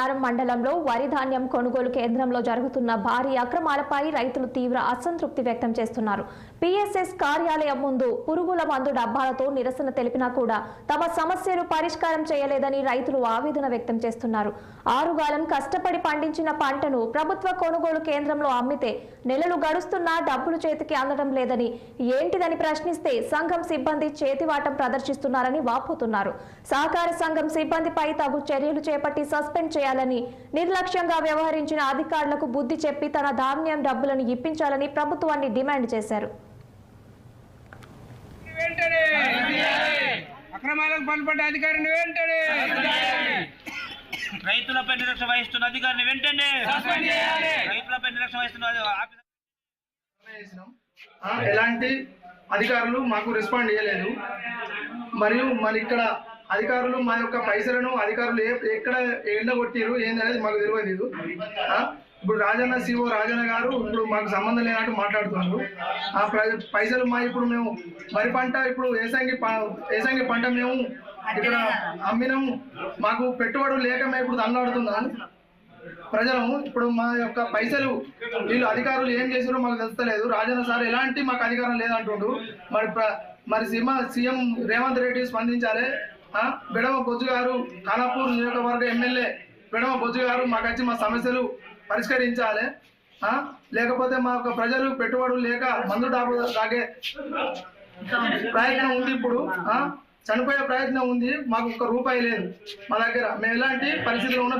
నారం మండలంలో వరి ధాన్యం కొనుగోలు కేంద్రంలో జరుగుతున్న భారీ అక్రమాలపై రైతులు తీవ్ర అసంతృప్తి వ్యక్తం చేస్తున్నారు. పిఎస్ఎస్ కార్యాలయం ముందు పురుగుల మందు డబ్బాలతో నిరసన తెలిపినా కూడా తమ సమస్యలు పరిష్కారం చేయలేదని రైతులు ఆవేదన వ్యక్తం చేస్తున్నారు. ఆరుగాలం కష్టపడి పండించిన పంటను ప్రభుత్వ కొనుగోలు కేంద్రంలో అమ్మితే నెలలు గడుస్తున్నా డబ్బులు చేతికి అందడం లేదని, ఏంటిదని ప్రశ్నిస్తే సంఘం సిబ్బంది చేతివాటం ప్రదర్శిస్తున్నారని వాపోతున్నారు. సహకార సంఘం సిబ్బందిపై తగు చర్యలు చేపట్టి సస్పెండ్ చేయాలని, నిర్లక్ష్యంగా వ్యవహరించిన అధికారులకు బుద్ధి చెప్పి తన ధాన్యం డబ్బులను ఇప్పించాలని ప్రభుత్వాన్ని డిమాండ్ చేశారు. అక్రమాలకు పాల్పడ్డ అధికారిని వెంటనే, రైతులపై నిర్లక్ష్యం వహిస్తున్న అధికారిని వెంటనే, రైతులపై నిర్లక్ష్యం వహిస్తున్న ఎలాంటి అధికారులు మాకు రెస్పాండ్ చేయలేదు. మరియు మరి ఇక్కడ అధికారులు మా యొక్క పైసలను అధికారులు ఎక్కడ ఎండగొట్టిరు ఏందనేది మాకు తెలియదు. ఇప్పుడు రాజన్న సిఓ రాజన్న గారు ఇప్పుడు మాకు సంబంధం లేనట్టు మాట్లాడుతున్నారు. ఆ పైసలు ఇప్పుడు మేము వరి పంట ఇప్పుడు ఏసంగి పంట మేము ఇక్కడ అమ్మినాము, మాకు పెట్టుబడులు లేక మేము ఇప్పుడు దండాడుతున్నాము ప్రజలము. ఇప్పుడు మా యొక్క పైసలు వీళ్ళు అధికారులు ఏం చేసారో మాకు తెలుస్తలేదు. రాజన్న సార్ ఎలాంటి మాకు అధికారం లేదంటుండ్రు. మరి సీఎం రేవంత్ రెడ్డి స్పందించాలి. బెడమ బొజ్జు గారు ఖానాపూర్ నియోజకవర్గ ఎమ్మెల్యే బెడమ బొజ్జు గారు మాకు వచ్చి మా సమస్యలు పరిష్కరించాలి. లేకపోతే మా యొక్క ప్రజలు పెట్టుబడులు లేక మందు తాగే ప్రయత్నం ఉంది. ఇప్పుడు చనిపోయే ప్రయత్నం ఉంది. మాకు 1 రూపాయి లేదు మా దగ్గర. మేము ఎలాంటి పరిస్థితిలో ఉన్న